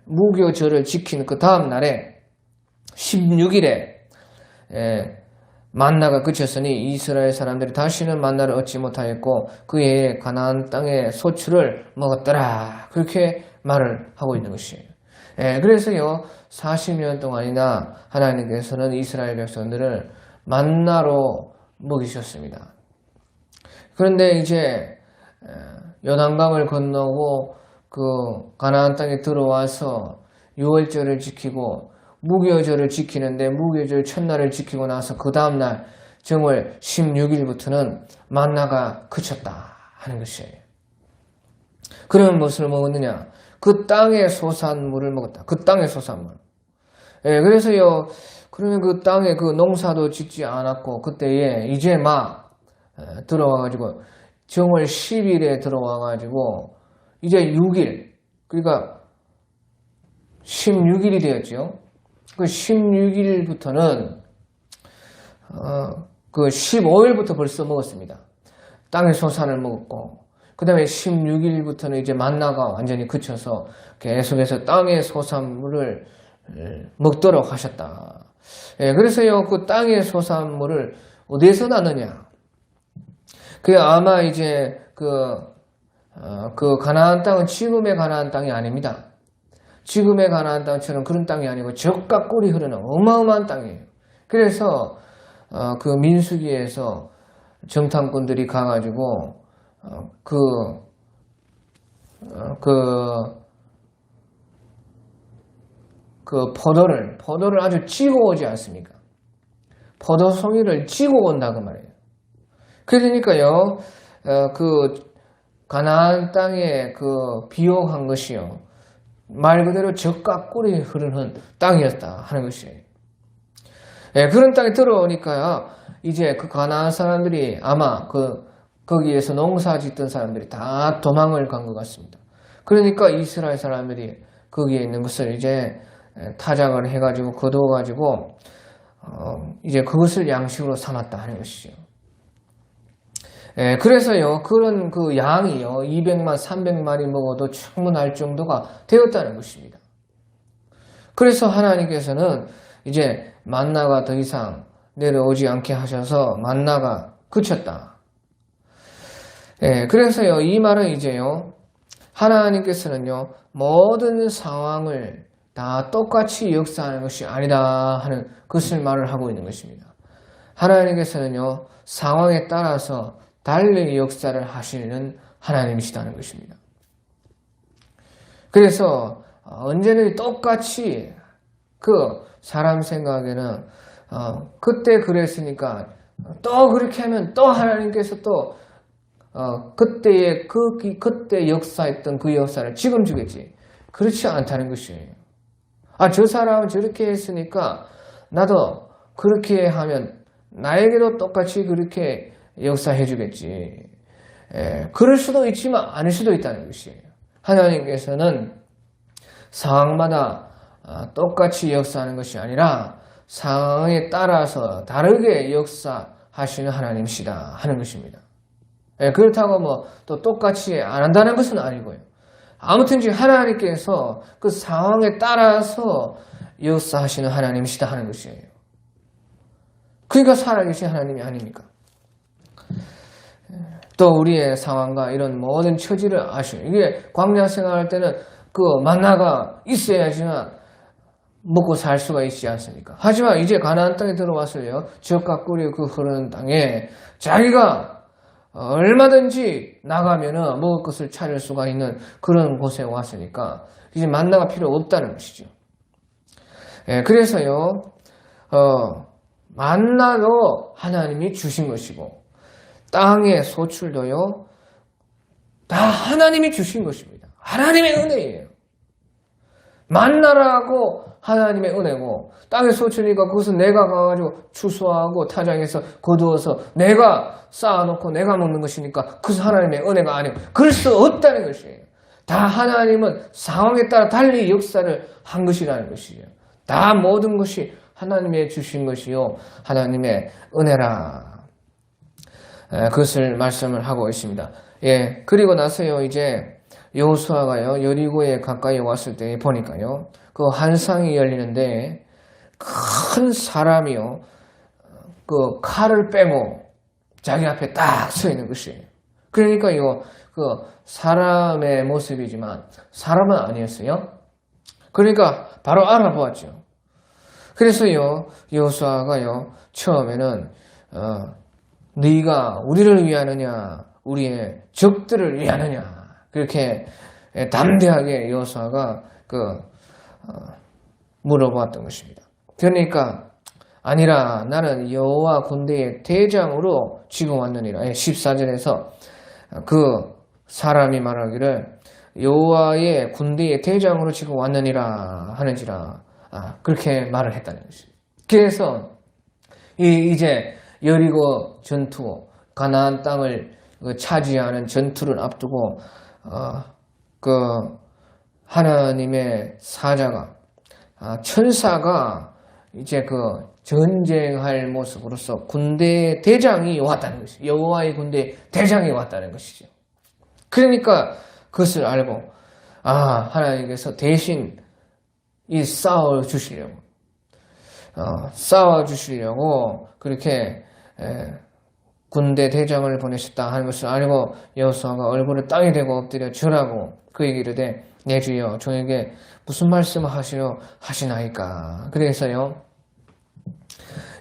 무교절을 지킨 그 다음 날에 16일에 만나가 그쳤으니 이스라엘 사람들이 다시는 만나를 얻지 못하였고 그 해에 가나안 땅의 소출을 먹었더라. 그렇게 말을 하고 있는 것이에요. 그래서요 40년 동안이나 하나님께서는 이스라엘 백성들을 만나로 먹이셨습니다. 그런데 이제 요단강을 건너고 그 가나안 땅에 들어와서 6월절을 지키고 무교절을 지키는데 무교절 첫날을 지키고 나서 그 다음날 정월 16일부터는 만나가 그쳤다 하는 것이에요. 그러면 무엇을 먹었느냐? 그 땅의 소산물을 먹었다. 그 땅의 소산물. 그래서요, 그러면 그 땅에 그 농사도 짓지 않았고, 그때에 이제 막 들어와가지고, 정월 10일에 들어와가지고, 이제 6일, 그러니까 16일이 되었죠. 그 16일부터는, 그 15일부터 벌써 먹었습니다. 땅의 소산을 먹었고, 그 다음에 16일부터는 이제 만나가 완전히 그쳐서 계속해서 땅의 소산물을 먹도록 하셨다. 그래서요, 그 땅의 소산물을 어디에서 나느냐? 그게 아마 이제 그 가나안 땅은 지금의 가나안 땅이 아닙니다. 지금의 가나안 땅처럼 그런 땅이 아니고 젖과 꿀이 흐르는 어마어마한 땅이에요. 그래서 그 민수기에서 정탐꾼들이 가가지고 포도를 아주 찌고 오지 않습니까? 포도송이를 찌고 온다고 말이에요. 그러니까요, 그 가나안 땅에 그 비옥한 것이요, 말 그대로 젖과 꿀이 흐르는 땅이었다 하는 것이에요. 그런 땅에 들어오니까요, 이제 그 가나안 사람들이 아마 거기에서 농사 짓던 사람들이 다 도망을 간 것 같습니다. 그러니까 이스라엘 사람들이 거기에 있는 것을 이제 타작을 해가지고 거두어가지고 이제 그것을 양식으로 삼았다 하는 것이죠. 그래서요, 그런 그 양이요, 200만, 300마리 먹어도 충분할 정도가 되었다는 것입니다. 그래서 하나님께서는 이제 만나가 더 이상 내려오지 않게 하셔서 만나가 그쳤다. 그래서요, 이 말은 이제요, 하나님께서는요, 모든 상황을 다 똑같이 역사하는 것이 아니다 하는 것을 말을 하고 있는 것입니다. 하나님께서는요, 상황에 따라서 달리 역사를 하시는 하나님이시다는 것입니다. 그래서 언제는 똑같이 그 사람 생각에는 그때 그랬으니까 또 그렇게 하면 또 하나님께서 또 그때 역사했던 그 역사를 지금 주겠지. 그렇지 않다는 것이에요. 저 사람은 저렇게 했으니까 나도 그렇게 하면 나에게도 똑같이 그렇게 역사해 주겠지. 그럴 수도 있지만 아닐 수도 있다는 것이에요. 하나님께서는 상황마다 똑같이 역사하는 것이 아니라 상황에 따라서 다르게 역사하시는 하나님이시다 하는 것입니다. 그렇다고 뭐 또 똑같이 안 한다는 것은 아니고요. 아무튼 하나님께서 그 상황에 따라서 역사하시는 하나님이시다 하는 것이에요. 그러니까 살아계신 하나님이 아닙니까? 또 우리의 상황과 이런 모든 처지를 아시고, 이게 광야 생활할 때는 그 만나가 있어야지만 먹고 살 수가 있지 않습니까? 하지만 이제 가나안 땅에 들어왔어요. 젖과 꿀이 그 흐르는 땅에 자기가 얼마든지 나가면은 먹을 것을 찾을 수가 있는 그런 곳에 왔으니까 이제 만나가 필요 없다는 것이죠. 그래서요, 만나도 하나님이 주신 것이고, 땅의 소출도요, 다 하나님이 주신 것입니다. 하나님의 은혜예요. 만나라고 하나님의 은혜고, 땅의 소출이니까 그것은 내가 가가지고 추수하고 타작해서 거두어서 내가 쌓아놓고 내가 먹는 것이니까 그것은 하나님의 은혜가 아니고 그럴 수 없다는 것이에요. 다 하나님은 상황에 따라 달리 역사를 한 것이라는 것이에요. 다 모든 것이 하나님의 주신 것이요, 하나님의 은혜라. 그것을 말씀을 하고 있습니다. 그리고 나서요, 이제 여호수아가요, 여리고에 가까이 왔을 때 보니까요, 그 한상이 열리는데 큰 사람이요, 그 칼을 빼고 자기 앞에 딱 서 있는 것이에요. 그러니까 그 사람의 모습이지만 사람은 아니었어요. 그러니까 바로 알아보았죠. 그래서요, 여호수아가요, 처음에는 네가 우리를 위하느냐, 우리의 적들을 위하느냐, 그렇게 담대하게 여호수아가 물어보았던 것입니다. 그러니까 아니라 나는 여호와 군대의 대장으로 지금 왔느니라. 14절에서 그 사람이 말하기를 여호와의 군대의 대장으로 지금 왔느니라 하는지라, 그렇게 말을 했다는 것입니다. 그래서 이제 여리고 전투, 가나안 땅을 차지하는 전투를 앞두고 하나님의 사자가, 천사가 이제 전쟁할 모습으로서 군대 대장이 왔다는 것이죠. 여호와의 군대 대장이 왔다는 것이죠. 그러니까 그것을 알고, 하나님께서 대신 싸워 주시려고 그렇게 군대 대장을 보내셨다 하는 것을 알고 여호수아가 얼굴을 땅에 대고 엎드려 절하고 그에게 이르되 내 주여 종에게 무슨 말씀을 하시나이까. 그래서요,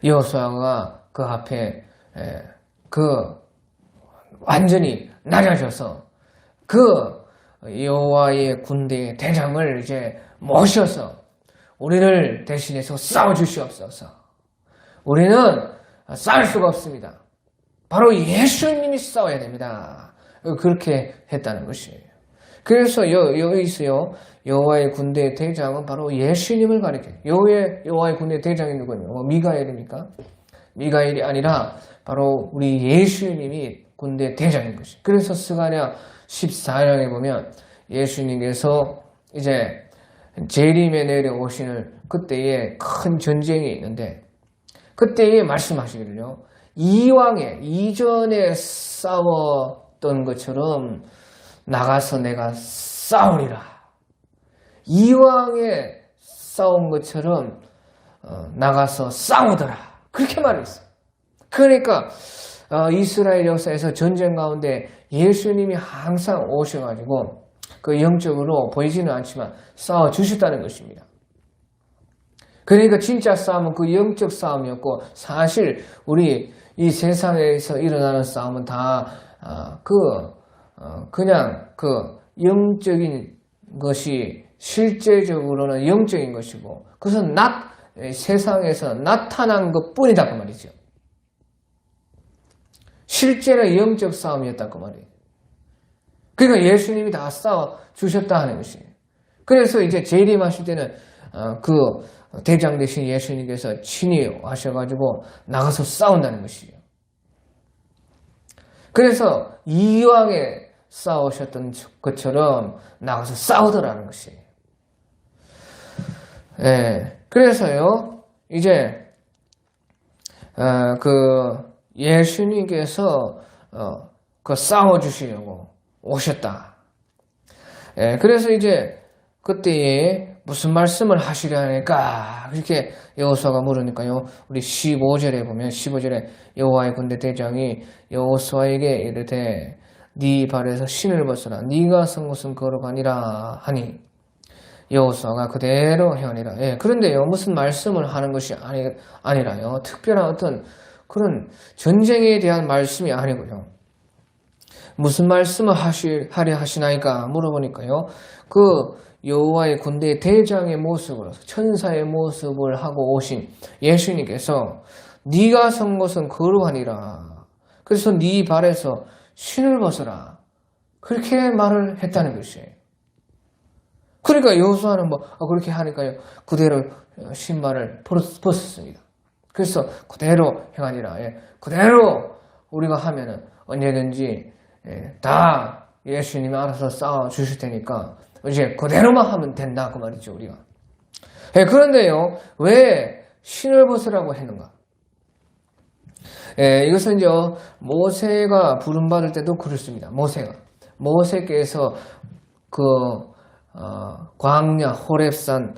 여호수아가 그 앞에 완전히 낮아져서 여호와의 군대의 대장을 이제 모셔서 우리를 대신해서 싸워주시옵소서. 우리는 싸울 수가 없습니다. 바로 예수님이 싸워야 됩니다. 그렇게 했다는 것이에요. 그래서 여기서요, 여호와의 군대의 대장은 바로 예수님을 가리켜요. 여호와의 군대의 대장이 누구예요? 미가엘입니까? 미가엘이 아니라 바로 우리 예수님이 군대 대장인 것이. 그래서 스가랴 14장에 보면 예수님께서 이제 재림에 내려오시는 그때에 큰 전쟁이 있는데 그때에 말씀하시기를요. 이전에 싸웠던 것처럼 나가서 내가 싸우리라. 이왕에 싸운 것처럼 나가서 싸우더라. 그렇게 말했어요. 그러니까 이스라엘 역사에서 전쟁 가운데 예수님이 항상 오셔가지고 그 영적으로 보이지는 않지만 싸워주셨다는 것입니다. 그러니까 진짜 싸움은 그 영적 싸움이었고 사실 우리 이 세상에서 일어나는 싸움은 다 그냥 그 영적인 것이 실제적으로는 영적인 것이고 그것은 세상에서 나타난 것뿐이다 그 말이죠. 실제는 영적 싸움이었다 그 말이에요. 그러니까 예수님이 다 싸워주셨다 하는 것이에요. 그래서 이제 재림하실 때는 그 대장 되신 예수님께서 친히 하셔가지고 나가서 싸운다는 것이죠. 그래서 이왕에 싸우셨던 것처럼 나가서 싸우더라는 것이에요. 그래서요, 이제, 예수님께서, 싸워주시려고 오셨다. 그래서 이제, 그때에 무슨 말씀을 하시려 하니까, 그렇게 여호수아가 물으니까요, 우리 15절에 보면, 15절에 여호와의 군대 대장이 여호수아에게 이르되, 네 발에서 신을 벗어라. 네가 선 곳은 거룩하니라 하니, 여호수아가 그대로 행하니라. 그런데요, 무슨 말씀을 하는 것이 아니라요. 특별한 어떤 그런 전쟁에 대한 말씀이 아니고요. 무슨 말씀을 하려 하시나이까 물어보니까요. 그 여호와의 군대의 대장의 모습으로 천사의 모습을 하고 오신 예수님께서 네가 선 곳은 거룩하니라. 그래서 네 발에서 신을 벗어라. 그렇게 말을 했다는 것이에요. 그러니까 여호수아는 그렇게 하니까요. 그대로 신발을 벗었습니다. 그래서 그대로 행하니라. 그대로 우리가 하면은 언제든지 다 예수님이 알아서 싸워 주실 테니까 이제 그대로만 하면 된다 그 말이죠 우리가. 그런데요. 왜 신을 벗으라고 했는가? 이것은 이제 모세가 부름받을 때도 그렇습니다. 모세께서 광야 호렙산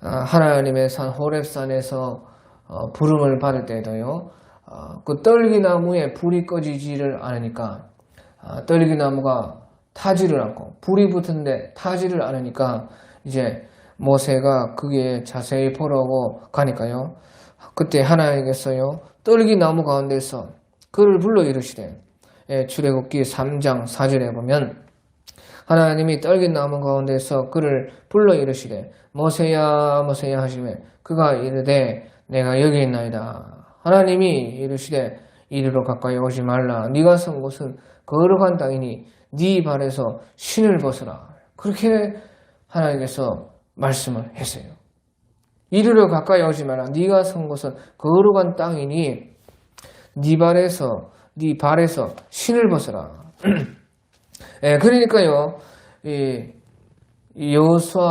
하나님의 산 호렙산에서 부름을 받을 때도요. 그 떨기나무에 불이 꺼지지를 않으니까 떨기나무가 타지를 않고 불이 붙은데 타지를 않으니까 이제 모세가 그게 자세히 보라고 가니까요. 그때 하나님께서요. 떨기나무 가운데서 그를 불러 이르시되 출애굽기 3장 4절에 보면 하나님이 떨기나무 가운데서 그를 불러 이르시되 모세야 모세야 하시매 그가 이르되 내가 여기 있나이다. 하나님이 이르시되 이리로 가까이 오지 말라. 네가 선 곳은 거룩한 땅이니 네 발에서 신을 벗으라. 그렇게 하나님께서 말씀을 했어요. 이리로 가까이 오지 말라. 네가 선 곳은 거룩한 땅이니 네 발에서 신을 벗으라. 그러니까요, 이 여호수아에게도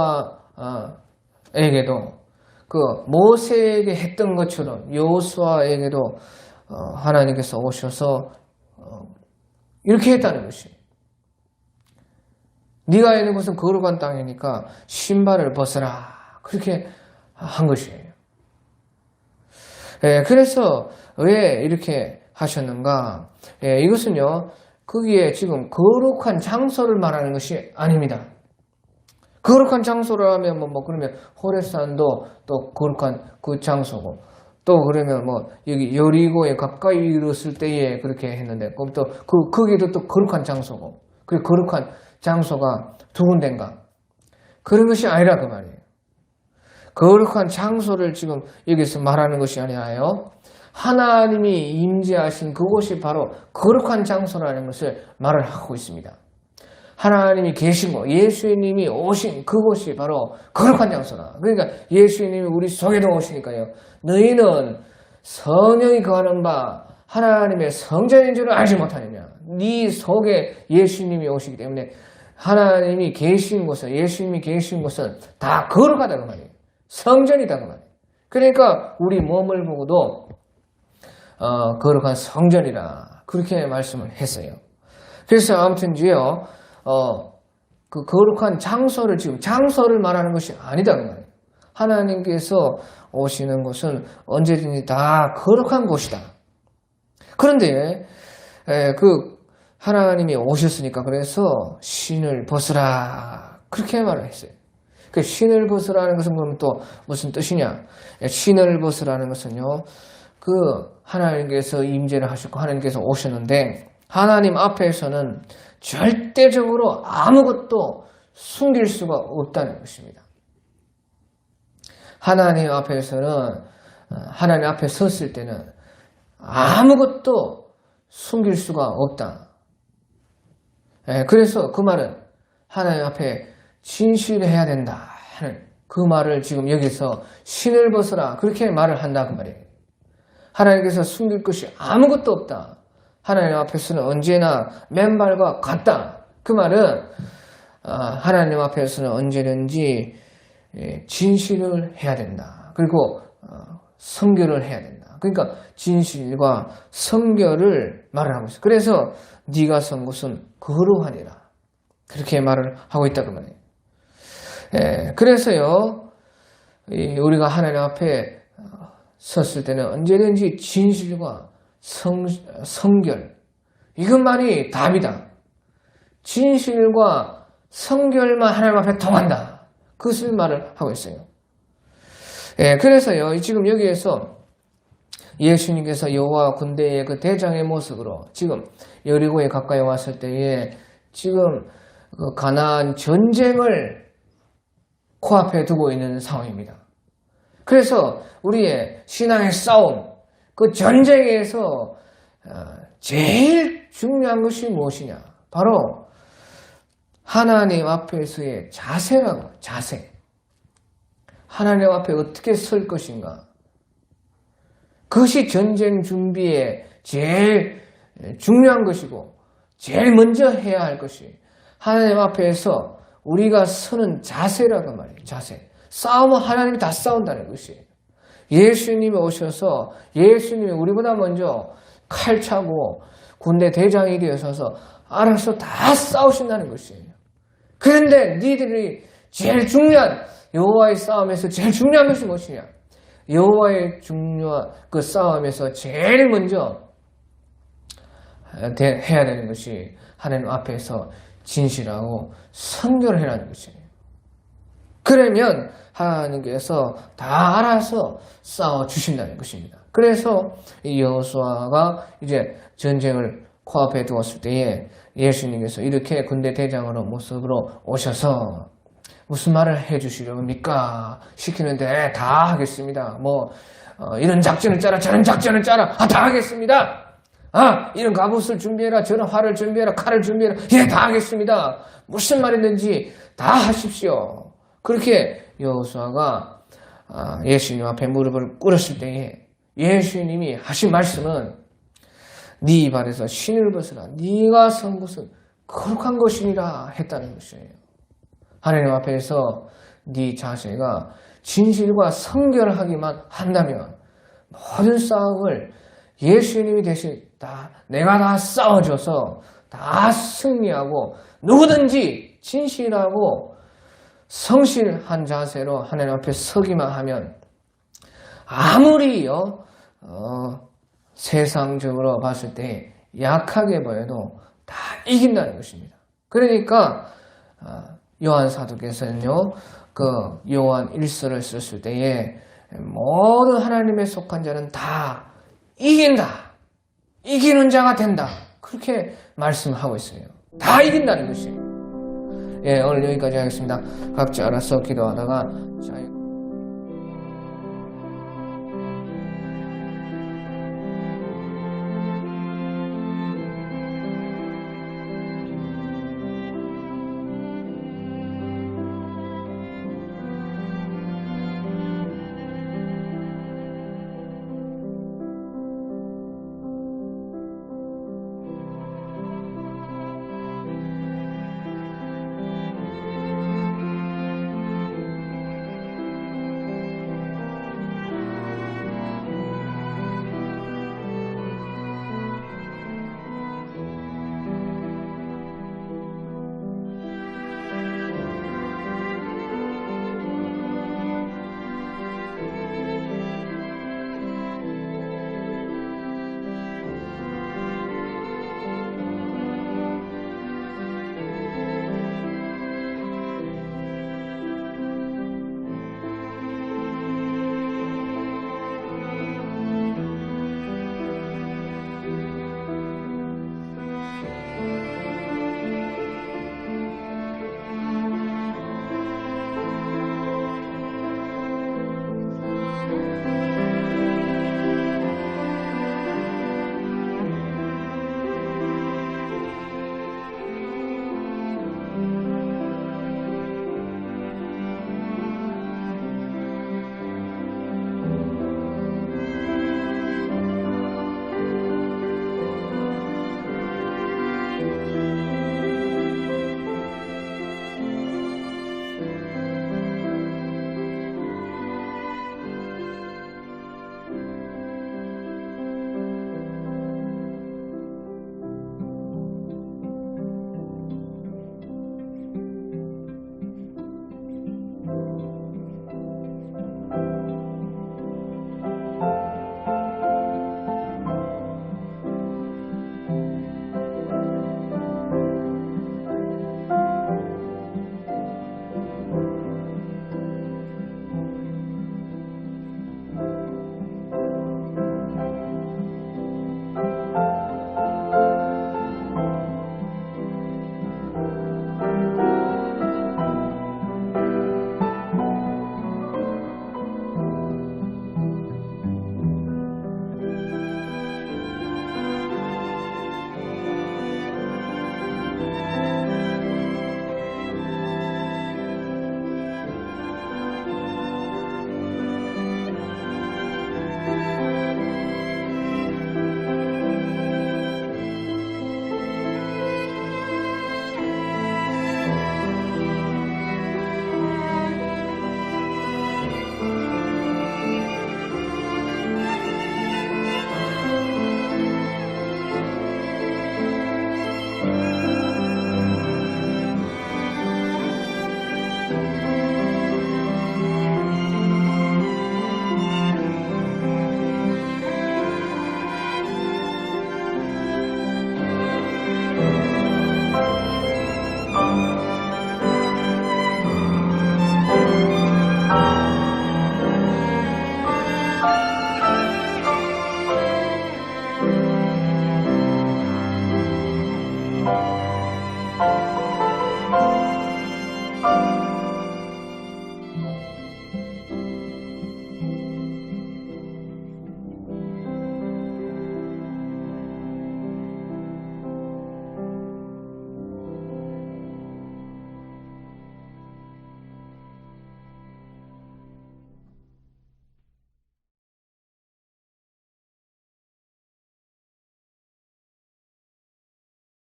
모세에게 했던 것처럼 여호수아에게도 하나님께서 오셔서 이렇게 했다는 것이. 네가 있는 곳은 거룩한 땅이니까 신발을 벗어라. 그렇게 한 것이에요. 그래서 왜 이렇게 하셨는가? 이것은요. 거기에 지금 거룩한 장소를 말하는 것이 아닙니다. 거룩한 장소를 하면 그러면 호렙산도 또 거룩한 그 장소고 또 그러면 여기 여리고에 가까이 이르렀을 때에 그렇게 했는데 그럼 또 거기도 또 거룩한 장소고 그 거룩한 장소가 두 군데인가? 그런 것이 아니라 그 말이에요. 거룩한 장소를 지금 여기서 말하는 것이 아니라요. 하나님이 임재하신 그곳이 바로 거룩한 장소라는 것을 말을 하고 있습니다. 하나님이 계신 곳, 예수님이 오신 그곳이 바로 거룩한 장소다. 그러니까 예수님이 우리 속에도 오시니까요. 너희는 성령이 거하는 바 하나님의 성전인 줄 알지 못하느냐. 네 속에 예수님이 오시기 때문에 하나님이 계신 곳은, 예수님이 계신 곳은 다 거룩하다고 말이에요. 성전이다고 말이에요. 그러니까 우리 몸을 보고도 거룩한 성전이라 그렇게 말씀을 했어요. 그래서 아무튼지요, 그 거룩한 장소를 지금 장소를 말하는 것이 아니다고 말이에요. 하나님께서 오시는 곳은 언제든지 다 거룩한 곳이다. 그런데 그 하나님이 오셨으니까 그래서 신을 벗으라 그렇게 말을 했어요. 그 신을 벗으라는 것은 그럼 또 무슨 뜻이냐? 신을 벗으라는 것은요, 그 하나님께서 임재를 하셨고 하나님께서 오셨는데 하나님 앞에서는 절대적으로 아무것도 숨길 수가 없다는 것입니다. 하나님 앞에서는, 하나님 앞에 섰을 때는 아무것도 숨길 수가 없다. 그래서 그 말은 하나님 앞에 진실해야 된다 하는 그 말을 지금 여기서 신을 벗으라 그렇게 말을 한다 그 말이에요. 하나님께서 숨길 것이 아무것도 없다. 하나님 앞에서는 언제나 맨발과 같다. 그 말은 하나님 앞에서는 언제든지 진실을 해야 된다. 그리고 성결을 해야 된다. 그러니까 진실과 성결을 말을 하고 있어요. 그래서 네가 선 곳은 거룩하니라. 그렇게 말을 하고 있다 그 말이에요. 그래서요, 우리가 하나님 앞에 섰을 때는 언제든지 진실과 성결, 이것만이 답이다. 진실과 성결만 하나님 앞에 통한다. 그것을 말을 하고 있어요. 그래서요, 지금 여기에서 예수님께서 여호와 군대의 그 대장의 모습으로 지금 여리고에 가까이 왔을 때에 지금 그 가나안 전쟁을 코앞에 두고 있는 상황입니다. 그래서 우리의 신앙의 싸움, 그 전쟁에서 제일 중요한 것이 무엇이냐? 바로 하나님 앞에서의 자세라고, 자세. 하나님 앞에 어떻게 설 것인가? 그것이 전쟁 준비에 제일 중요한 것이고 제일 먼저 해야 할 것이 하나님 앞에서 우리가 서는 자세라고 말이에요. 자세. 싸움은 하나님이 다 싸운다는 것이에요. 예수님이 오셔서 예수님이 우리보다 먼저 칼 차고 군대 대장이 되어서 알아서 다 싸우신다는 것이에요. 그런데 니들이 제일 중요한 여호와의 싸움에서 제일 중요한 것이 무엇이냐? 여호와의 중요한 그 싸움에서 제일 먼저 해야 되는 것이 하나님 앞에서 진실하고 성결을 해라는 것이에요. 그러면 하나님께서 다 알아서 싸워주신다는 것입니다. 그래서 이 여호수아가 이제 전쟁을 코앞에 두었을 때에 예수님께서 이렇게 군대 대장으로 모습으로 오셔서 무슨 말을 해주시렵니까? 시키는데 다 하겠습니다. 이런 작전을 짜라, 저런 작전을 짜라, 다 하겠습니다. 이런 갑옷을 준비해라, 저런 활을 준비해라, 칼을 준비해라, 다 하겠습니다. 무슨 말이든지 다 하십시오. 그렇게 여호수아가 예수님 앞에 무릎을 꿇었을 때에 예수님이 하신 말씀은 네 발에서 신을 벗으라, 네가 선 곳은 거룩한 것이니라 했다는 것이에요. 하나님 앞에서 네 자세가 진실과 성결하기만 한다면 모든 싸움을 예수님이 대신 내가 다 싸워줘서 다 승리하고 누구든지 진실하고 성실한 자세로 하나님 앞에 서기만 하면 아무리요 세상적으로 봤을 때 약하게 보여도 다 이긴다는 것입니다. 그러니까 요한 사도께서는요, 그 요한 1서를 썼을 때에 모든 하나님에 속한 자는 다 이긴다. 이기는 자가 된다. 그렇게 말씀하고 있어요. 다 이긴다는 것이에요. 오늘 여기까지 하겠습니다. 각자 알아서 기도하다가